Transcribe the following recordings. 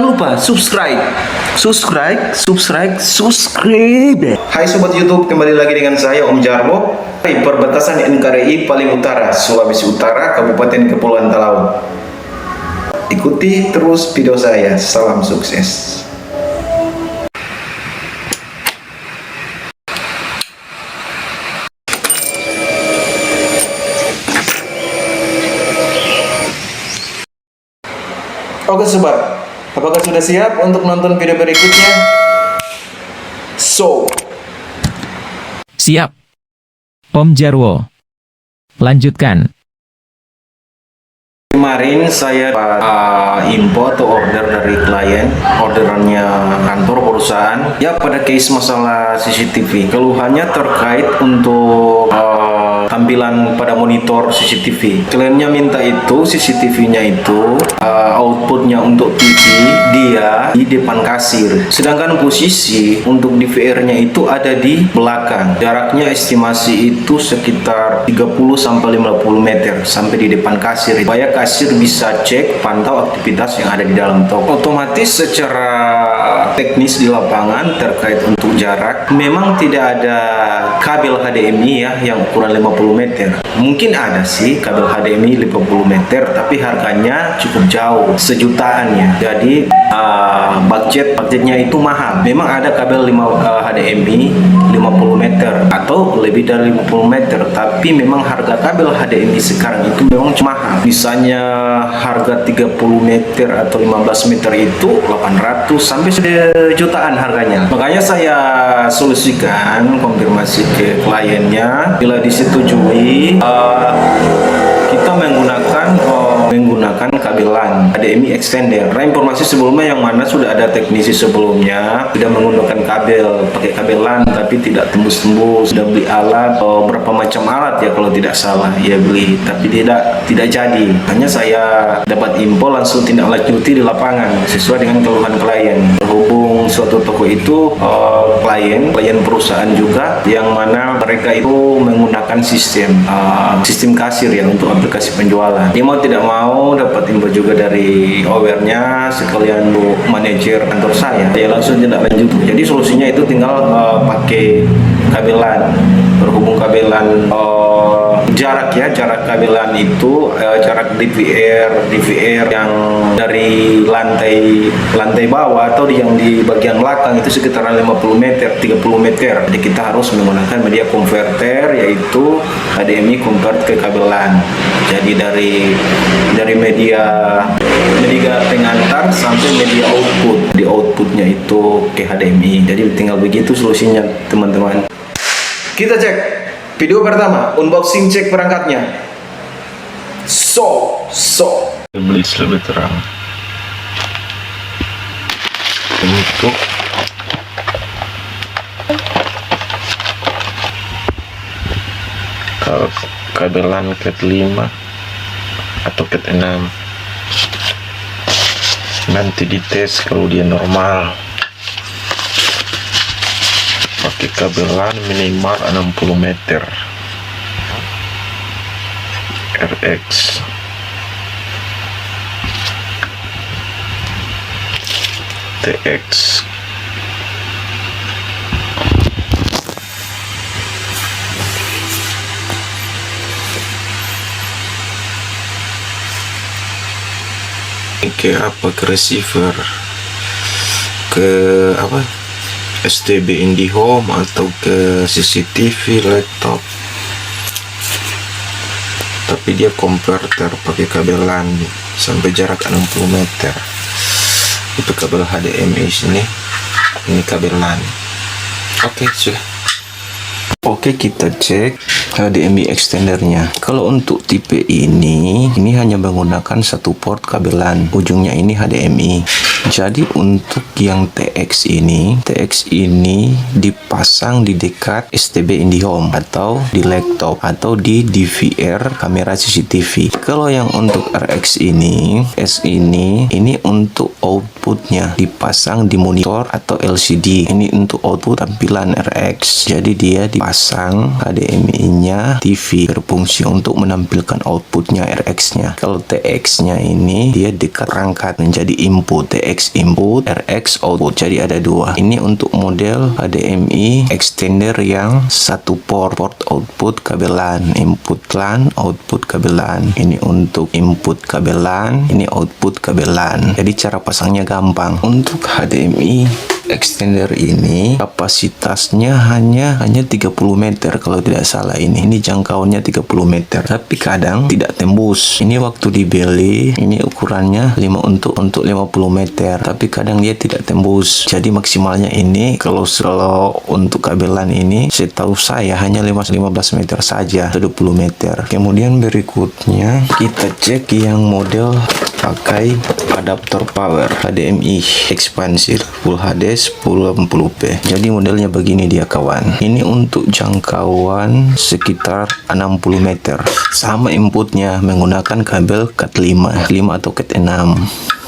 lupa subscribe. Hai sobat YouTube, kembali lagi dengan saya Om Jarwo di perbatasan NKRI paling utara, Sulawesi Utara, Kabupaten Kepulauan Talaut. Ikuti terus video saya. Salam sukses. Oke sobat, apakah sudah siap untuk nonton video berikutnya? Siap. Om Jarwo. Lanjutkan. Kemarin saya info atau order dari klien, orderannya kantor perusahaan. Ya pada case masalah CCTV, keluhannya terkait untuk tampilan pada monitor CCTV. Kliennya minta itu CCTV-nya itu outputnya untuk TV dia di depan kasir, sedangkan posisi untuk DVR-nya itu ada di belakang. Jaraknya estimasi itu sekitar 30-50 meter sampai di depan kasir, supaya kasir bisa cek pantau aktivitas yang ada di dalam toko. Otomatis secara teknis di lapangan terkait untuk jarak, memang tidak ada kabel HDMI ya yang ukuran 50 meter. Mungkin ada sih kabel HDMI 50 meter, tapi harganya cukup jauh, sejutaan ya. Jadi budgetnya itu mahal. Memang ada kabel HDMI 50 meter atau lebih dari 50 meter, tapi memang harga kabel HDMI sekarang itu memang cuma mahal. Misalnya harga 30 meter atau 15 meter itu 800 sampai sejutaan harganya. Makanya saya solusikan konfirmasi ke kliennya, bila disetujui kita menggunakan kabel LAN HDMI extender. Nah, informasi sebelumnya yang mana sudah ada teknisi sebelumnya sudah menggunakan pakai kabel LAN tapi tidak tembus-tembus, sudah beli alat berapa macam alat ya kalau tidak salah ya beli, tapi tidak jadi. Hanya saya dapat info langsung tindak lanjuti di lapangan sesuai dengan keluhan klien. Berhubung suatu toko itu klien perusahaan juga, yang mana mereka itu menggunakan sistem kasir ya untuk aplikasi penjualan. Dia mau tidak mau dapat info juga dari ownernya sekalian bu manajer kantor saya. Dia langsung tindak lanjut. Jadi solusinya itu tinggal pakai kabel LAN. Berhubung kabel LAN jarak kabelan itu jarak DVR yang dari lantai bawah atau yang di bagian belakang itu sekitaran 50 meter 30 meter. Jadi kita harus menggunakan media converter, yaitu HDMI convert ke kabel LAN. Jadi dari media pengantar sampai media output, di outputnya itu ke HDMI. Jadi tinggal begitu solusinya teman-teman. Kita cek video pertama, unboxing cek perangkatnya. Blitz lebih terang untuk kalau kabelan cat 5 atau cat 6 nanti dites kalau dia normal pakai kabelan minimal 60 meter RX TX. Ke receiver, ke STB IndiHome atau ke CCTV laptop, tapi dia konverter pakai kabel LAN sampai jarak 60 meter. Itu kabel HDMI sini, ini kabel LAN. Oke, sudah. Oke, kita cek HDMI extendernya. Kalau untuk tipe ini hanya menggunakan satu port kabel LAN, ujungnya ini HDMI. Jadi untuk yang TX TX ini dipasang di dekat STB IndiHome atau di laptop atau di DVR kamera CCTV. Kalau yang untuk RX ini untuk outputnya dipasang di monitor atau LCD. Ini untuk output tampilan RX. Jadi dia dipasang HDMI-nya TV, berfungsi untuk menampilkan outputnya RX-nya. Kalau TX-nya ini dia dekat perangkat menjadi input, TX input, RX output. Jadi ada dua. Ini untuk model HDMI extender yang satu port output kabel LAN, input LAN, output kabel LAN. Ini untuk input kabel LAN, ini output kabel LAN. Jadi cara pasangnya gampang. Untuk HDMI extender ini kapasitasnya hanya 30 meter kalau tidak salah. Ini jangkauannya 30 meter, tapi kadang tidak tembus. Ini waktu dibeli ini ukurannya 5 untuk 50 meter, tapi kadang dia tidak tembus. Jadi maksimalnya ini kalau untuk kabelan ini setahu saya hanya 15 meter saja atau 20 meter. Kemudian berikutnya kita cek yang model pakai adaptor power HDMI ekspansi Full HD 1080p. Jadi modelnya begini dia kawan. Ini untuk jangkauan sekitar 60 meter. Sama inputnya menggunakan kabel Cat 5 atau Cat 6.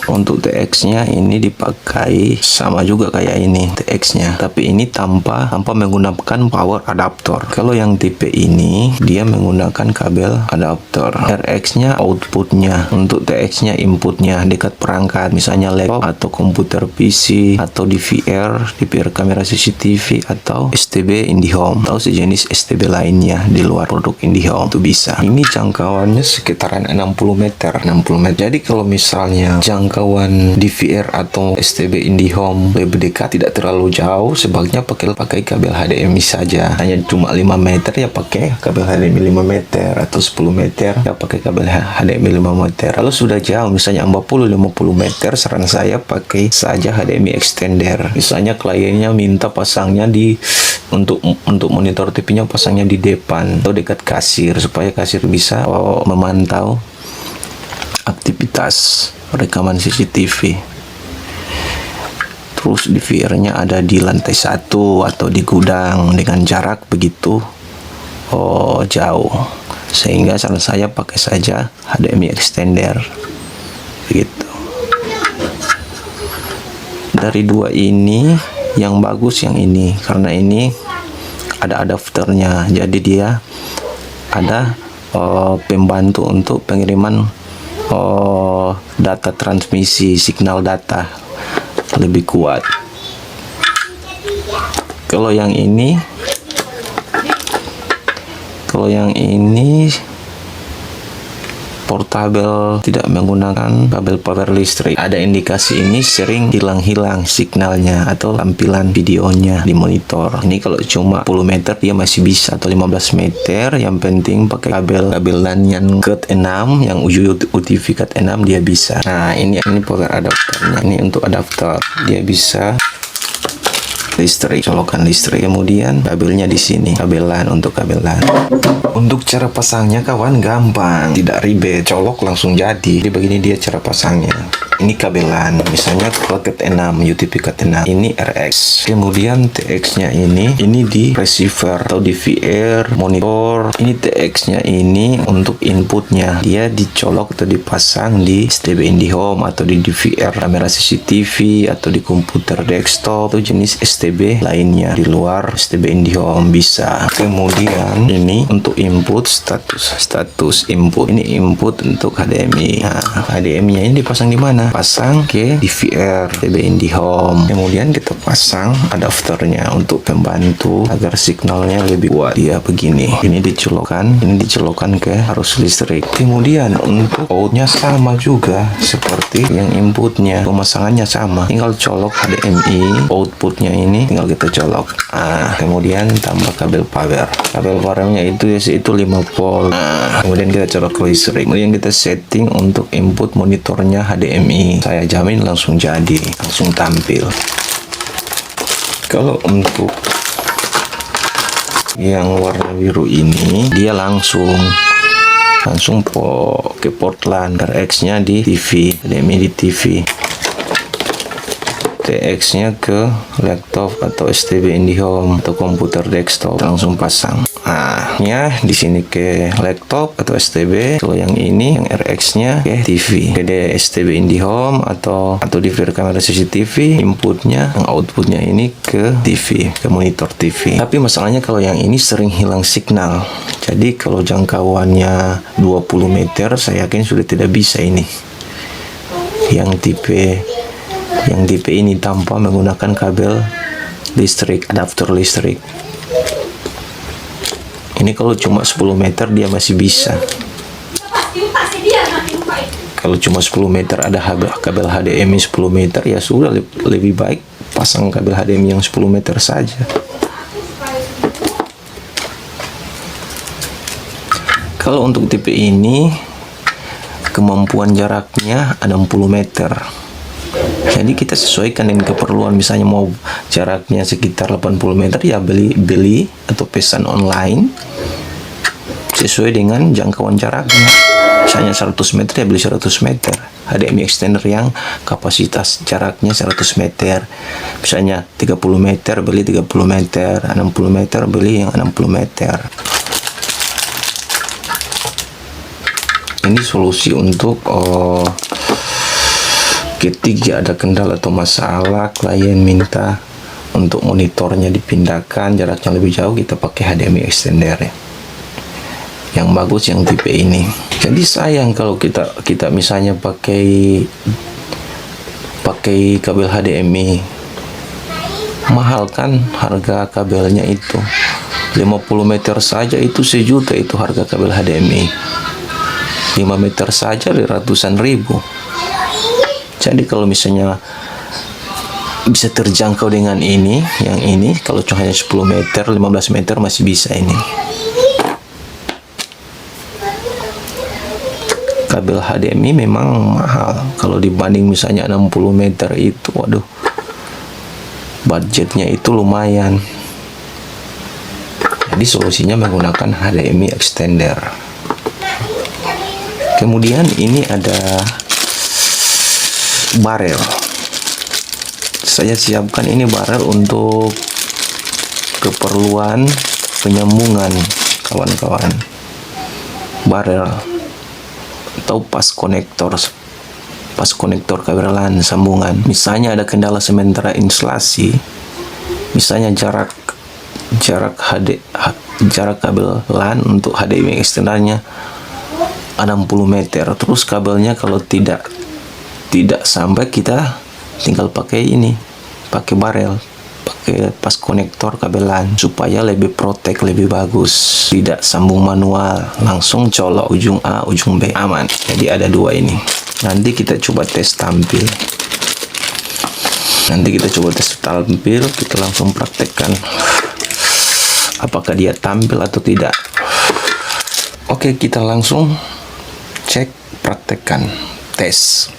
Untuk TX-nya ini dipakai sama juga kayak ini TX-nya, tapi ini tanpa menggunakan power adaptor. Kalau yang tipe ini dia menggunakan kabel adaptor. RX-nya outputnya, untuk TX-nya inputnya dekat perangkat, misalnya laptop atau komputer PC atau DVR kamera CCTV atau STB IndiHome atau sejenis STB lainnya di luar produk IndiHome itu bisa. Ini jangkauannya sekitaran 60 meter. Jadi kalau misalnya jangkauan DVR atau STB IndiHome lebih dekat, tidak terlalu jauh, sebaiknya pakai kabel HDMI saja. Hanya cuma 5 meter ya pakai kabel HDMI 5 meter atau 10 meter ya pakai kabel HDMI 5 meter. Kalau sudah jauh misalnya 40-50 meter, saran saya pakai saja HDMI extender. Misalnya kliennya minta pasangnya untuk monitor TV-nya pasangnya di depan atau dekat kasir supaya kasir bisa memantau aktivitas rekaman CCTV. Terus DVR-nya ada di lantai 1 atau di gudang dengan jarak begitu jauh, sehingga saran saya pakai saja HDMI extender begitu. Dari dua ini yang bagus yang ini, karena ini ada adapternya, jadi dia ada pembantu untuk pengiriman data transmisi, signal data lebih kuat. Kalau yang ini portabel, tidak menggunakan kabel power listrik. Ada indikasi ini sering hilang-hilang signalnya atau tampilan videonya di monitor. Ini kalau cuma 10 meter dia masih bisa, atau 15 meter, yang penting pakai kabel LAN yang Cat 6, yang UTV Cat 6 dia bisa. Nah, ini power adapternya. Ini untuk adapter, dia bisa listrik, colokan listrik. Kemudian kabelnya di sini, kabel LAN, untuk kabel LAN. Untuk cara pasangnya kawan gampang, tidak ribet, colok langsung jadi. Jadi begini dia cara pasangnya. Ini kabel LAN, misalnya Cat 6, UTV Cat 6. Ini RX. Kemudian TX-nya ini di receiver atau DVR monitor. Ini TX-nya ini untuk inputnya. Dia dicolok atau dipasang di STB IndiHome atau di DVR kamera CCTV atau di komputer desktop atau jenis STB lainnya di luar STB IndiHome bisa. Kemudian ini untuk input status input. Ini input untuk HDMI. Nah, HDMI-nya ini dipasang di mana? Pasang ke DVR STB IndiHome. Kemudian kita pasang adapternya untuk pembantu agar signalnya lebih kuat. Dia begini. Ini dicolokkan ke arus listrik. Kemudian untuk outnya sama juga seperti yang inputnya. Pemasangannya sama. Tinggal colok HDMI, outputnya ini tinggal kita colok. Nah, kemudian tambah kabel power. Kabel powernya itu 5 volt. Nah, kemudian kita colok listrik. Kemudian kita setting untuk input monitornya HDMI. Saya jamin langsung jadi, langsung tampil. Kalau untuk yang warna biru ini dia langsung ke port LAN. RX-nya di TV, HDMI di TV. TX-nya ke laptop atau STB IndiHome atau komputer desktop, langsung pasang. Nah, ya di sini ke laptop atau STB. Kalau yang ini, yang RX-nya ke TV, ke STB IndiHome atau di rear kamera CCTV. Inputnya, yang outputnya ini ke TV, ke monitor TV. Tapi masalahnya kalau yang ini sering hilang signal. Jadi kalau jangkauannya 20 meter, saya yakin sudah tidak bisa ini. Yang tipe ini tanpa menggunakan kabel listrik, adaptor listrik. Ini kalau cuma 10 meter dia masih bisa. Kalau cuma 10 meter ada kabel HDMI 10 meter, ya sudah, lebih baik pasang kabel HDMI yang 10 meter saja. Kalau untuk tipe ini kemampuan jaraknya ada 60 meter. Jadi kita sesuaikan dengan keperluan, misalnya mau jaraknya sekitar 80 meter ya beli atau pesan online sesuai dengan jangkauan jaraknya. Misalnya 100 meter ya beli 100 meter HDMI extender yang kapasitas jaraknya 100 meter. Misalnya 30 meter beli 30 meter, 60 meter beli yang 60 meter. Ini solusi untuk ketika ada kendala atau masalah, klien minta untuk monitornya dipindahkan jaraknya lebih jauh, kita pakai HDMI extender ya. Yang bagus yang tipe ini. Jadi sayang kalau kita misalnya pakai kabel HDMI, mahal kan harga kabelnya itu. 50 meter saja itu 1 juta itu harga kabel HDMI. 5 meter saja ratusan ribu. Jadi kalau misalnya bisa terjangkau dengan ini, yang ini kalau cuma hanya 10 meter, 15 meter masih bisa ini. Kabel HDMI memang mahal. Kalau dibanding misalnya 60 meter itu, waduh, budgetnya itu lumayan. Jadi solusinya menggunakan HDMI extender. Kemudian ini ada barel. Saya siapkan ini barel untuk keperluan penyambungan, kawan-kawan. Barel atau pas konektor kabel LAN sambungan. Misalnya ada kendala sementara instalasi, misalnya jarak kabel LAN untuk HDMI extendernya 60 meter, terus kabelnya kalau tidak sampai, kita tinggal pakai barel, pakai pas konektor kabel LAN supaya lebih protek, lebih bagus, tidak sambung manual, langsung colok ujung A ujung B, aman. Jadi ada 2 ini. Nanti kita coba tes tampil, kita langsung praktekkan apakah dia tampil atau tidak. Oke, kita langsung cek, praktekkan, tes.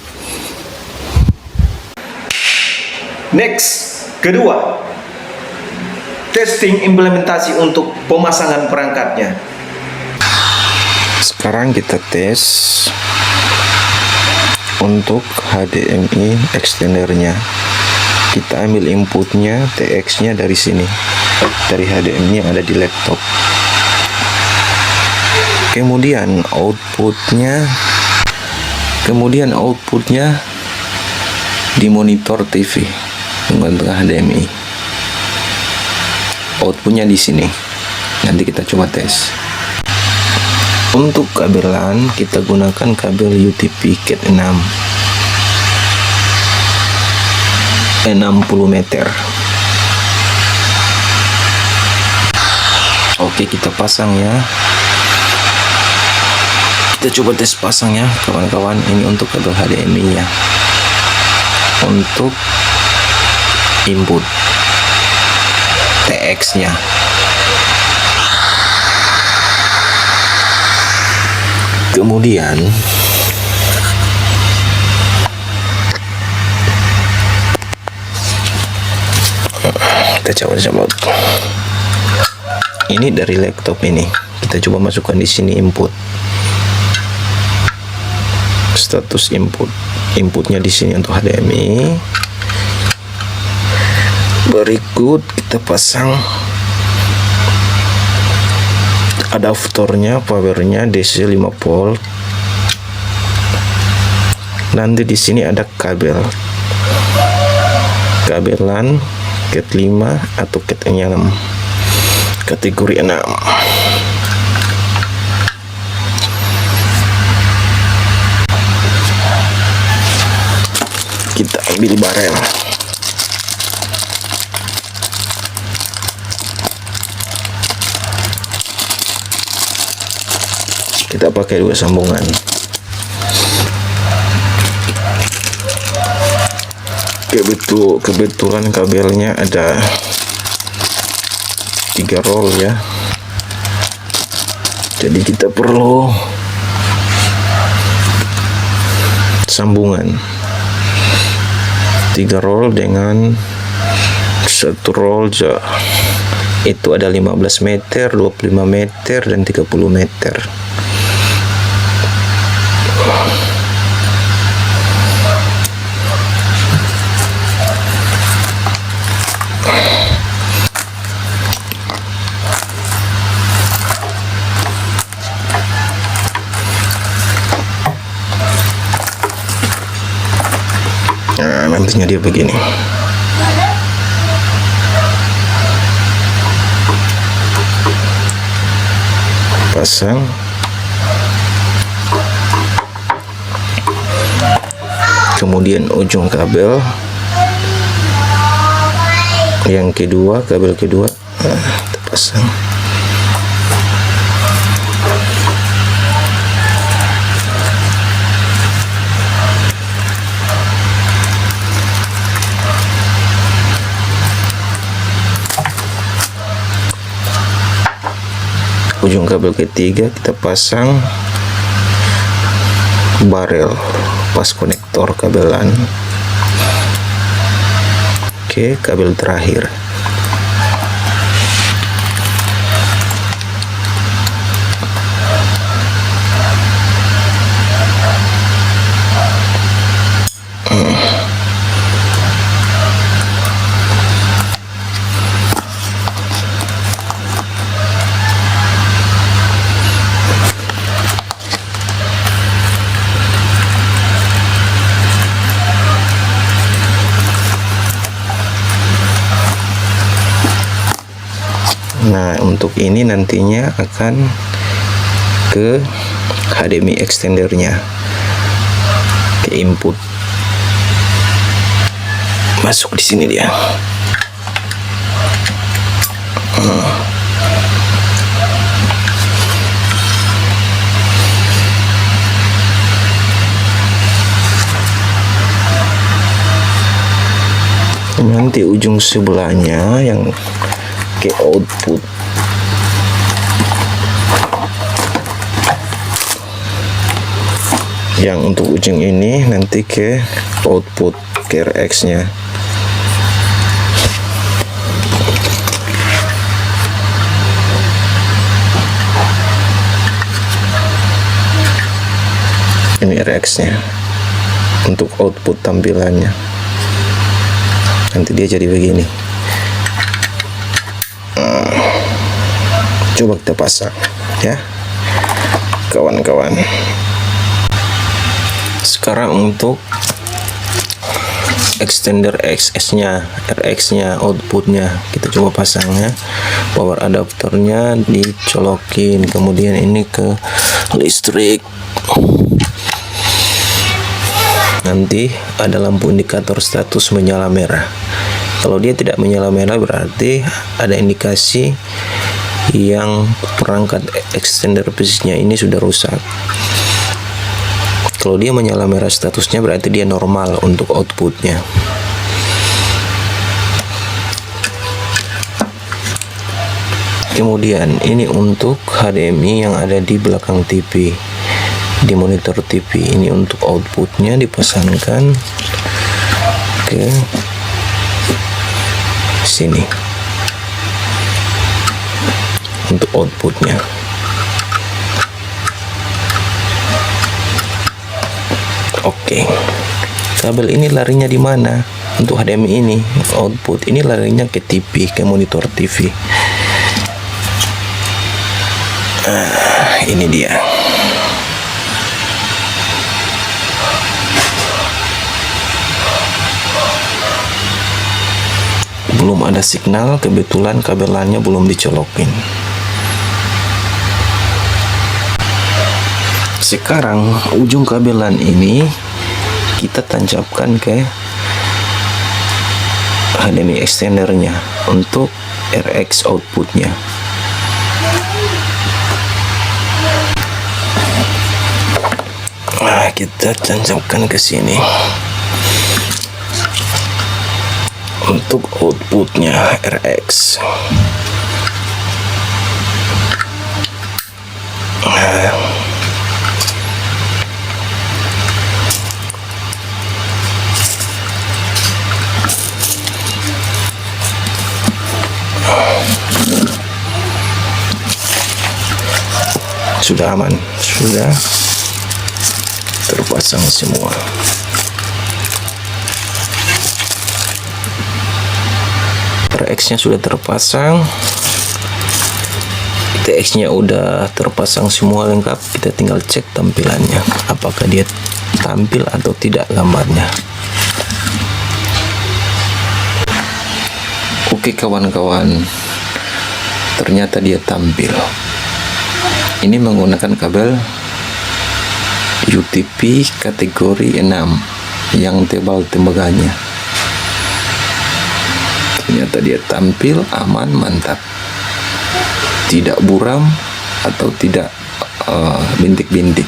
Next, kedua, testing implementasi untuk pemasangan perangkatnya. Sekarang kita tes untuk HDMI extendernya. Kita ambil inputnya, TX-nya dari sini, dari HDMI yang ada di laptop. Kemudian outputnya di monitor TV menggunakan HDMI. Outputnya di sini. Nanti kita coba tes. Untuk kabel LAN kita gunakan kabel UTP Cat 6 60 meter. Oke, kita pasang ya. Kita coba tes pasangnya, kawan-kawan. Ini untuk kabel HDMI nya. Untuk input TX nya. Kemudian kita coba. Ini dari laptop ini. Kita coba masukkan di sini input. Status inputnya di sini untuk HDMI. Berikut kita pasang adaptornya, powernya DC 5 volt. Nanti di sini ada kabelan cat 5 atau cat 6, kategori 6. Kita ambil barel. Kita pakai 2 sambungan. Kebetulan kabelnya ada 3 roll ya. Jadi kita perlu sambungan 3 roll dengan 1 roll itu ada 15 meter, 25 meter, dan 30 meter. Nah, nantinya dia begini. Pasang. Kemudian ujung kabel yang kedua, kabel kedua, kita pasang. Ujung kabel ketiga kita pasang barel pas konektor kabelan. Oke, kabel terakhir. Nah, untuk ini nantinya akan ke HDMI extendernya, ke input. Masuk di sini dia. Nanti ujung sebelahnya yang ke output. Yang untuk ujung ini nanti ke output, ke RX nya. Ini RX nya untuk output tampilannya. Nanti dia jadi begini. Coba kita pasang ya kawan-kawan. Sekarang untuk extender XS nya, RX nya, outputnya kita coba pasang ya. Power adaptornya dicolokin, kemudian ini ke listrik. Nanti ada lampu indikator status menyala merah. Kalau dia tidak menyala merah berarti ada indikasi yang perangkat extender bisnya ini sudah rusak. Kalau dia menyala merah statusnya berarti dia normal untuk outputnya. Kemudian ini untuk HDMI yang ada di belakang TV, di monitor TV. Ini untuk outputnya dipasangkan ke sini untuk outputnya. Oke, kabel ini larinya di mana? untuk HDMI ini output ini larinya ke TV, ke monitor TV. Ini dia. Belum ada signal, kebetulan kabelannya belum dicolokin. Sekarang ujung kabelan ini kita tancapkan ke HDMI extendernya untuk RX outputnya. Nah, kita tancapkan ke sini untuk outputnya RX. Sudah aman, sudah terpasang semua. RX-nya sudah terpasang, TX-nya udah terpasang semua lengkap. Kita tinggal cek tampilannya, apakah dia tampil atau tidak gambarnya. Oke kawan-kawan, ternyata dia tampil. Ini menggunakan kabel UTP kategori 6 yang tebal tembaganya. Ternyata dia tampil aman, mantap, tidak buram atau tidak bintik-bintik.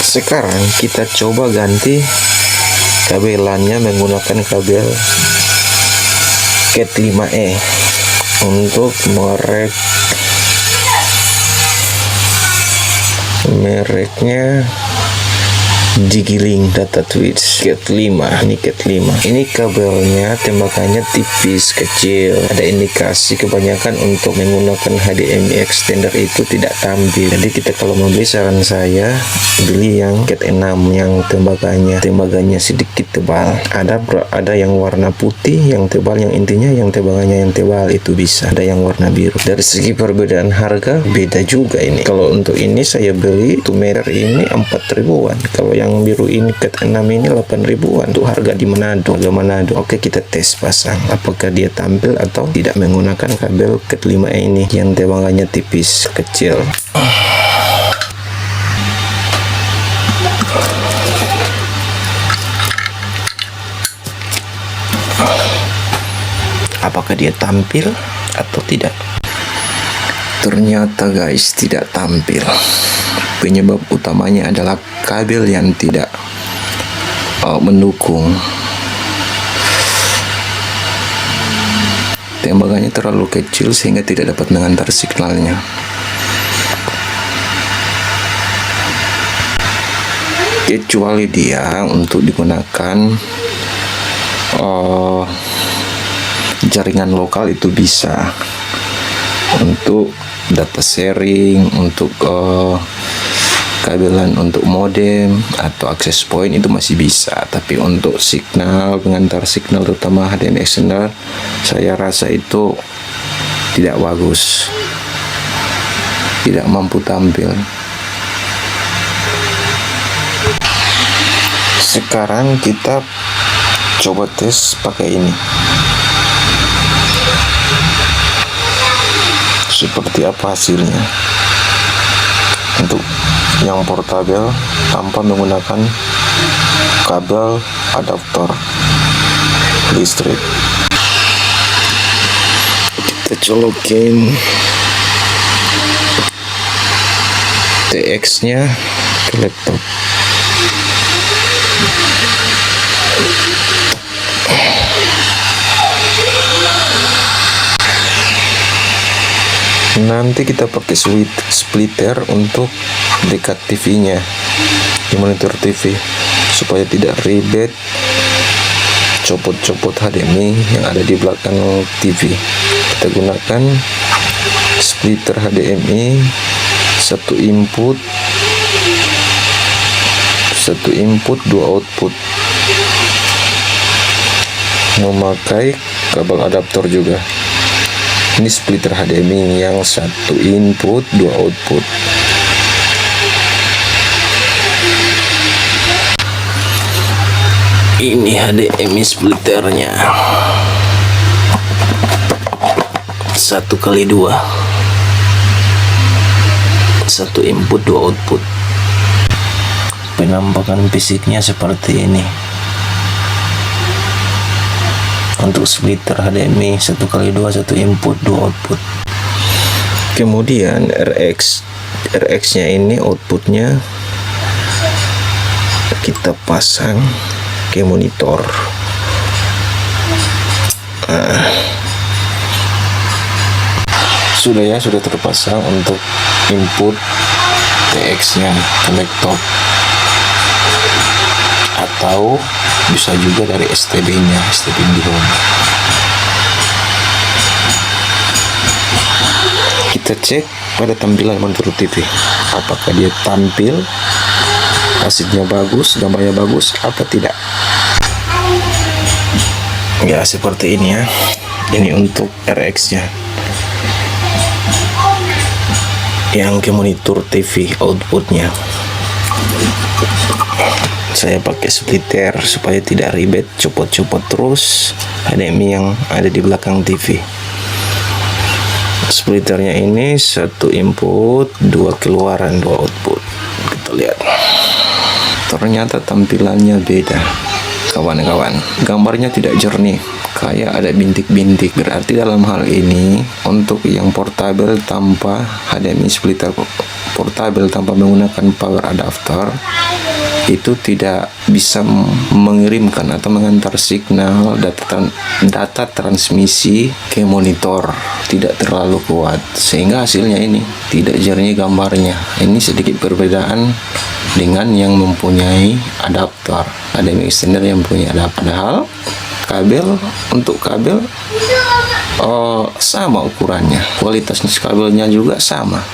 Sekarang kita coba ganti kabelannya menggunakan kabel Cat 5e untuk mereknya Digiling Data Twitch Cat 5. Ini Cat 5. Ini kabelnya tembakannya tipis, kecil. Ada indikasi kebanyakan untuk menggunakan HDMI extender itu tidak tampil. Jadi kita kalau membeli, saran saya beli yang Cat 6 yang tembakannya sedikit tebal. Ada yang warna putih yang tebal, yang intinya yang tembakannya yang tebal itu bisa. Ada yang warna biru. Dari segi perbedaan harga beda juga ini. Kalau untuk ini saya beli untuk merek ini 4 ribuan. Kalau yang biru ini Cat 6 ini 8 ribuan untuk harga di Manado. Oke, kita tes pasang apakah dia tampil atau tidak menggunakan kabel Cat 5e ini yang tembakannya tipis, kecil. Apakah dia tampil atau tidak? Ternyata guys, tidak tampil. Penyebab utamanya adalah kabel yang tidak mendukung. Tembakannya terlalu kecil sehingga tidak dapat mengantar signalnya. Kecuali dia untuk digunakan jaringan lokal itu bisa, untuk data sharing, untuk kabelan untuk modem atau akses point itu masih bisa. Tapi untuk signal, pengantar signal terutama HDMI extender, saya rasa itu tidak bagus, tidak mampu tampil. Sekarang kita coba tes pakai ini. Seperti apa hasilnya untuk yang portabel tanpa menggunakan kabel adaptor listrik. Kita colokin TX-nya ke laptop. Nanti kita pakai splitter untuk dekat TV-nya di monitor TV supaya tidak ribet copot-copot HDMI yang ada di belakang TV. Kita gunakan splitter HDMI, satu input, dua output, memakai kabel adaptor juga. Ini splitter HDMI yang satu input, dua output. Ini HDMI splitternya 1x2, satu input dua output. Penampakan fisiknya seperti ini. Untuk splitter HDMI 1x2, satu input dua output. Kemudian RX nya ini outputnya kita pasang ke monitor. Sudah terpasang untuk input TX nya ke laptop, atau bisa juga dari STB nya, STB IndiHome. Kita cek pada tampilan monitor TV, apakah dia tampil hasilnya bagus, gambarnya bagus apa tidak. Ya seperti ini ya. Ini untuk RX nya yang ke monitor TV outputnya. Saya pakai splitter supaya tidak ribet copot-copot terus HDMI yang ada di belakang TV. Splitternya ini satu input, dua keluaran, dua output. Kita lihat. Ternyata tampilannya beda, kawan-kawan. Gambarnya tidak jernih, kayak ada bintik-bintik. Berarti dalam hal ini untuk yang portable tanpa HDMI splitter portable tanpa menggunakan power adapter itu tidak bisa mengirimkan atau mengantar signal data transmisi ke monitor, tidak terlalu kuat, sehingga hasilnya ini tidak jernih gambarnya. Ini sedikit perbedaan dengan yang mempunyai adaptor HDMI extender yang mempunyai adaptor. Padahal untuk kabel sama ukurannya, kualitas kabelnya juga sama,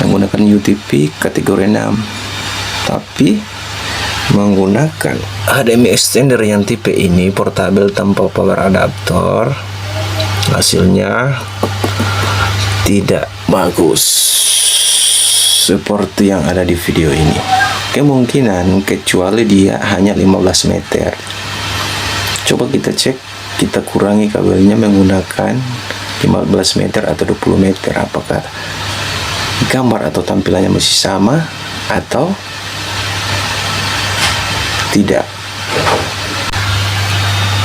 menggunakan UTP kategori 6, tapi menggunakan HDMI extender yang tipe ini portable tanpa power adaptor, hasilnya tidak bagus seperti yang ada di video ini. Kemungkinan kecuali dia hanya 15 meter. Coba kita cek, kita kurangi kabelnya menggunakan 15 meter atau 20 meter, apakah gambar atau tampilannya masih sama atau tidak.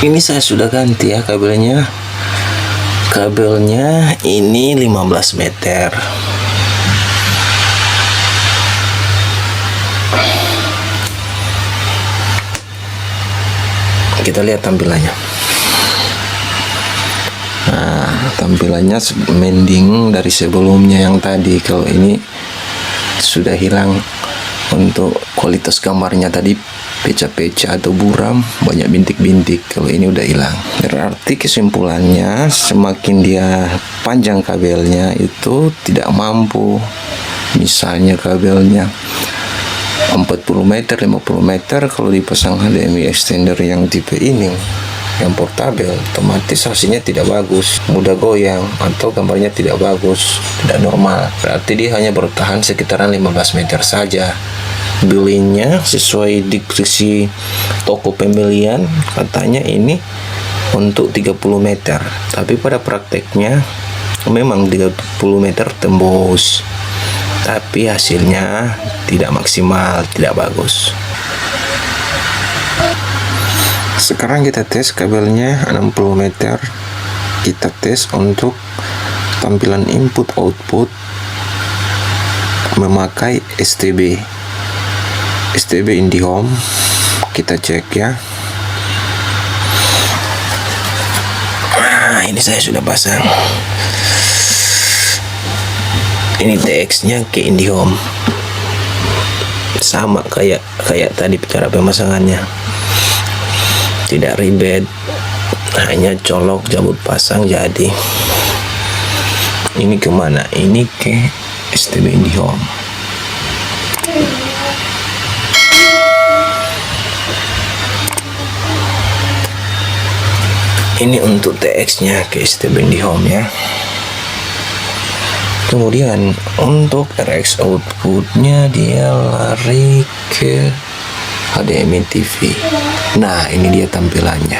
Ini saya sudah ganti ya kabelnya. Kabelnya ini 15 meter. Kita lihat tampilannya. Nah, tampilannya mending dari sebelumnya yang tadi. Kalau ini sudah hilang untuk kualitas gambarnya tadi, peca-peca atau buram, banyak bintik-bintik. Kalau ini udah hilang. Berarti kesimpulannya semakin dia panjang kabelnya itu tidak mampu. Misalnya kabelnya 40 meter, 50 meter, kalau dipasang HDMI extender yang tipe ini, yang portable, otomatis hasilnya tidak bagus, mudah goyang atau gambarnya tidak bagus, tidak normal. Berarti dia hanya bertahan sekitaran 15 meter saja. Belinya sesuai deskripsi toko pembelian, katanya ini untuk 30 meter, tapi pada prakteknya memang 30 meter tembus, tapi hasilnya tidak maksimal, tidak bagus. Sekarang kita tes kabelnya 60 meter. Kita tes untuk tampilan input output memakai STB IndiHome. Kita cek ya. Nah, ini saya sudah pasang. Ini TX nya ke IndiHome, sama kayak tadi cara pemasangannya, tidak ribet, hanya colok jabut pasang jadi. Ini kemana? Ini ke STB IndiHome. Ini untuk TX-nya ke STB IndiHome ya. Kemudian untuk RX outputnya dia lari ke HDMI TV. Nah, ini dia tampilannya.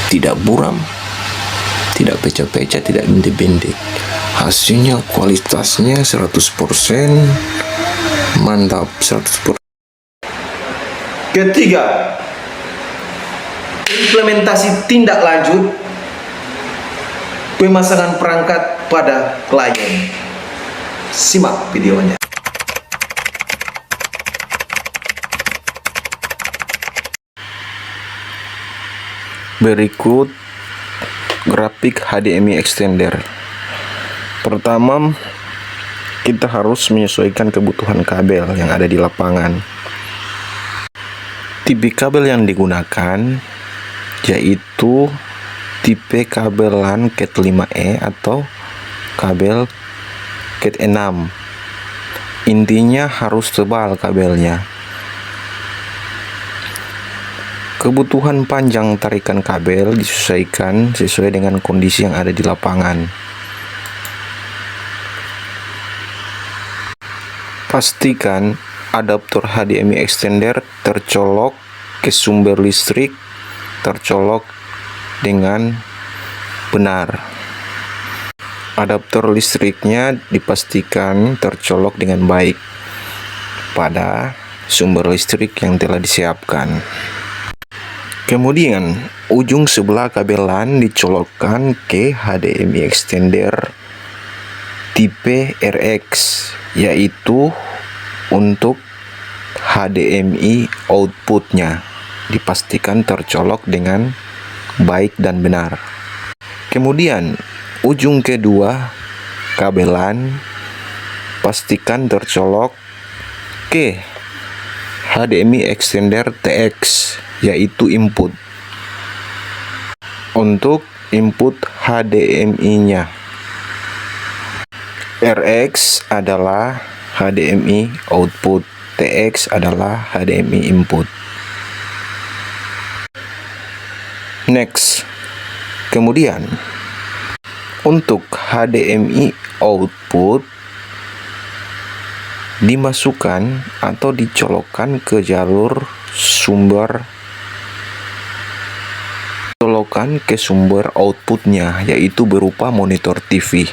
Tidak buram, tidak pecah-pecah, tidak bintik-bintik. Hasilnya kualitasnya 100% mantap, 100%. Ketiga, implementasi tindak lanjut pemasangan perangkat pada klien. Simak videonya. Berikut grafik HDMI extender. Pertama, kita harus menyesuaikan kebutuhan kabel yang ada di lapangan. Tipe kabel yang digunakan yaitu tipe kabel LAN Cat 5E atau kabel Cat 6. Intinya harus tebal kabelnya. Kebutuhan panjang tarikan kabel disesuaikan sesuai dengan kondisi yang ada di lapangan. Pastikan adaptor HDMI extender tercolok ke sumber listrik, tercolok dengan benar. Adaptor listriknya dipastikan tercolok dengan baik pada sumber listrik yang telah disiapkan. Kemudian, ujung sebelah kabel LAN dicolokkan ke HDMI extender tipe RX, yaitu untuk HDMI outputnya dipastikan tercolok dengan baik dan benar. Kemudian, ujung kedua kabel LAN pastikan tercolok ke HDMI extender TX, yaitu input. Untuk input HDMI-nya, RX adalah HDMI output, TX adalah HDMI input. Next, kemudian untuk HDMI output dimasukkan atau dicolokkan ke jalur sumber, colokan ke sumber outputnya, yaitu berupa monitor TV.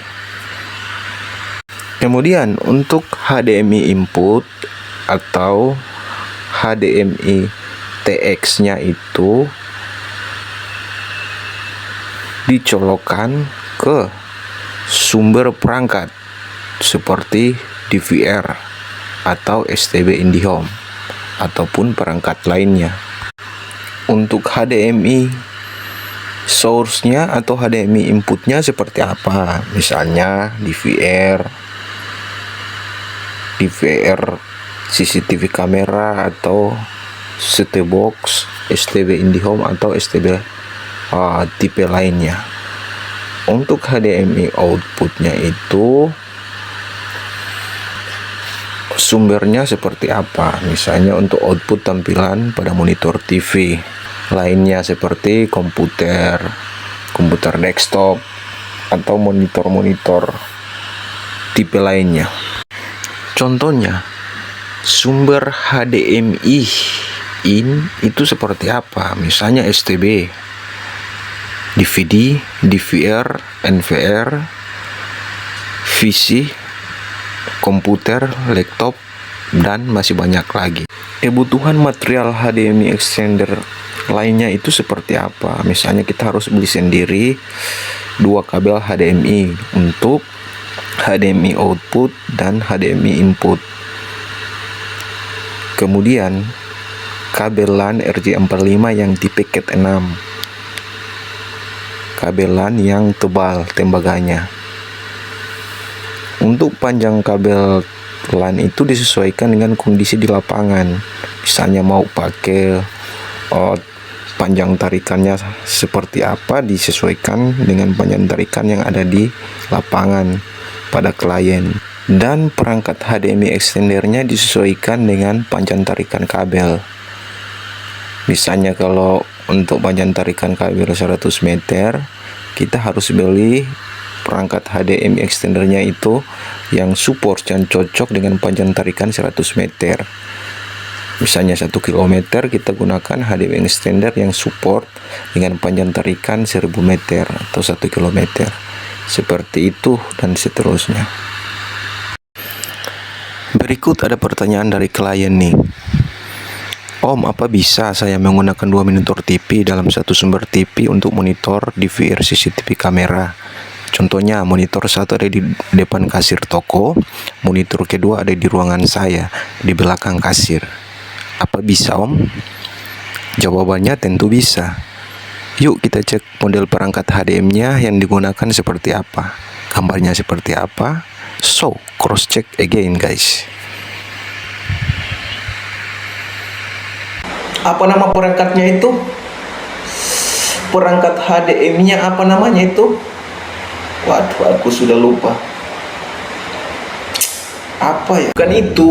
Kemudian untuk HDMI input atau HDMI TX-nya itu dicolokkan ke sumber perangkat seperti DVR atau STB IndiHome ataupun perangkat lainnya. Untuk HDMI source-nya atau HDMI inputnya seperti apa? Misalnya DVR CCTV kamera atau set box, STB IndiHome atau STB tipe lainnya. Untuk HDMI outputnya itu sumbernya seperti apa? Misalnya untuk output tampilan pada monitor TV, lainnya seperti komputer desktop atau monitor tipe lainnya. Contohnya, sumber HDMI in itu seperti apa? Misalnya STB, DVD, DVR, NVR, VC, komputer, laptop, dan masih banyak lagi. Kebutuhan material HDMI extender lainnya itu seperti apa? Misalnya kita harus beli sendiri 2 kabel HDMI untuk HDMI output dan HDMI input. Kemudian kabel LAN RJ45 yang tipe Cat 6, kabel LAN yang tebal tembaganya. Untuk panjang kabel LAN itu disesuaikan dengan kondisi di lapangan. Misalnya mau pakai panjang tarikannya seperti apa disesuaikan dengan panjang tarikan yang ada di lapangan pada klien, dan perangkat HDMI extendernya disesuaikan dengan panjang tarikan kabel. Misalnya kalau untuk panjang tarikan kabel 100 meter, kita harus beli perangkat HDMI extendernya itu yang support dan cocok dengan panjang tarikan 100 meter. Misalnya 1 km, kita gunakan HDMI extender yang support dengan panjang tarikan 1000 meter atau 1 km. Seperti itu dan seterusnya. Berikut ada pertanyaan dari klien nih. Om, apa bisa saya menggunakan 2 monitor TV dalam satu sumber TV untuk monitor DVR CCTV kamera? Contohnya, monitor satu ada di depan kasir toko, monitor kedua ada di ruangan saya, di belakang kasir. Apa bisa, Om? Jawabannya tentu bisa. Yuk kita cek model perangkat HDM-nya yang digunakan seperti apa, gambarnya seperti apa. So, cross check again guys. Apa nama perangkatnya itu? Perangkat HDM-nya apa namanya itu? Waduh, aku sudah lupa. Apa ya? Bukan itu,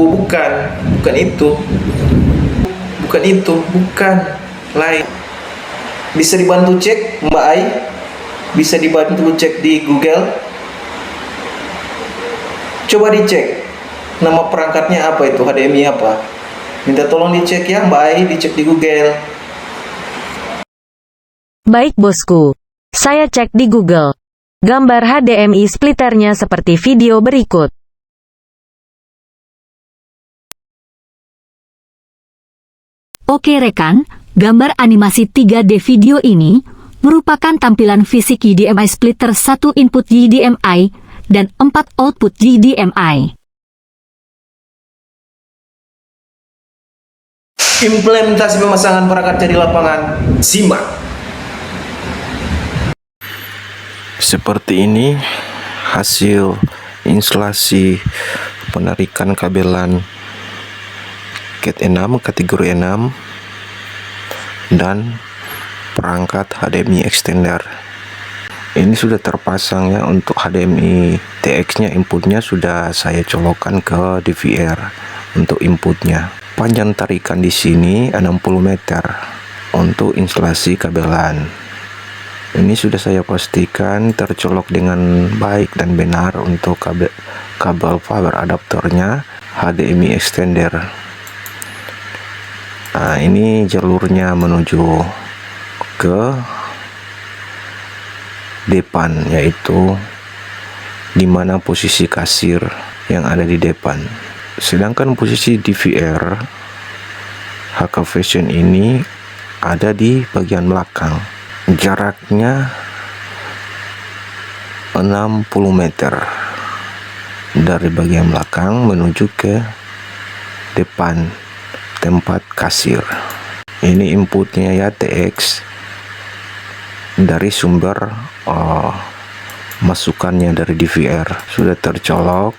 bukan. Lain. Bisa dibantu cek, Mbak Ai? Bisa dibantu cek di Google? Coba dicek. Nama perangkatnya apa itu? HDMI apa? Minta tolong dicek ya, Mbak Ai, dicek di Google. Baik bosku, saya cek di Google. Gambar HDMI splitternya seperti video berikut. Oke rekan, gambar animasi 3D video ini merupakan tampilan fisik HDMI splitter 1 input HDMI dan 4 output HDMI. Implementasi pemasangan perangkatnya di lapangan. Simak. Seperti ini hasil instalasi penarikan kabelan Cat 6 kategori 6 dan perangkat HDMI extender. Ini sudah terpasang ya. Untuk HDMI TX nya inputnya sudah saya colokkan ke DVR untuk inputnya. Panjang tarikan di sini 60 meter untuk instalasi kabelan. Ini sudah saya pastikan tercolok dengan baik dan benar untuk kabel power adaptornya HDMI extender. Nah, ini jalurnya menuju ke depan, yaitu di mana posisi kasir yang ada di depan. Sedangkan posisi DVR HK Vision ini ada di bagian belakang. Jaraknya 60 meter dari bagian belakang menuju ke depan tempat kasir. Ini inputnya ya TX dari sumber masukannya dari DVR. Sudah tercolok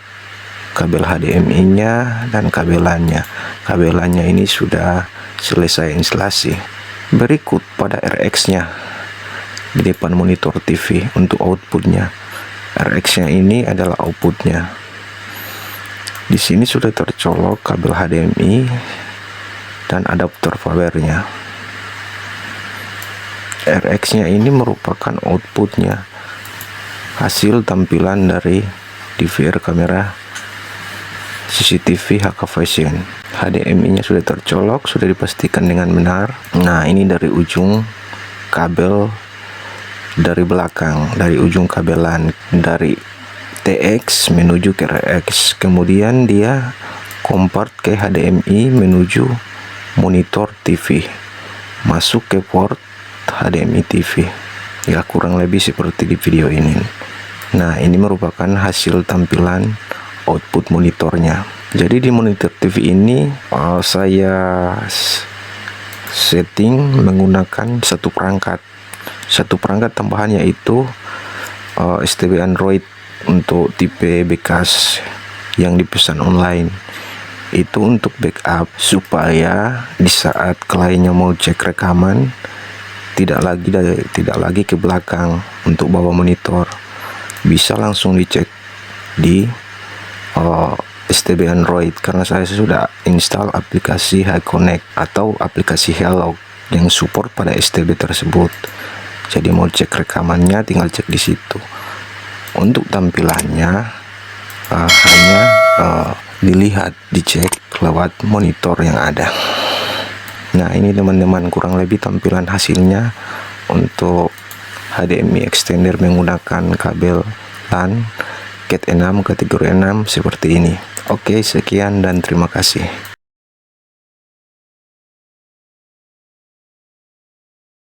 kabel HDMI nya dan kabelannya. Kabelannya ini sudah selesai instalasi. Berikut pada RX nya di depan monitor TV untuk outputnya. RX nya ini adalah outputnya. Di sini sudah tercolok kabel HDMI dan adaptor powernya. RX nya ini merupakan outputnya, hasil tampilan dari DVR kamera CCTV HK Vision. HDMI nya sudah tercolok, sudah dipastikan dengan benar. Nah, ini dari ujung kabel dari belakang, dari ujung kabelan dari TX menuju ke RX, kemudian dia convert ke HDMI menuju monitor TV, masuk ke port HDMI TV. Ya, kurang lebih seperti di video ini. Nah, ini merupakan hasil tampilan output monitornya. Jadi di monitor TV ini saya setting menggunakan satu perangkat tambahan, yaitu STB Android untuk tipe bekas yang dipesan online. Itu untuk backup supaya di saat kliennya mau cek rekaman tidak lagi ke belakang untuk bawa monitor, bisa langsung dicek di STB Android, karena saya sudah install aplikasi HiConnect atau aplikasi Hello yang support pada STB tersebut. Jadi mau cek rekamannya tinggal cek di situ. Untuk tampilannya hanya dilihat, dicek lewat monitor yang ada. Nah, ini teman-teman kurang lebih tampilan hasilnya untuk HDMI extender menggunakan kabel LAN Cat 6 kategori 6 seperti ini. Oke, sekian dan terima kasih.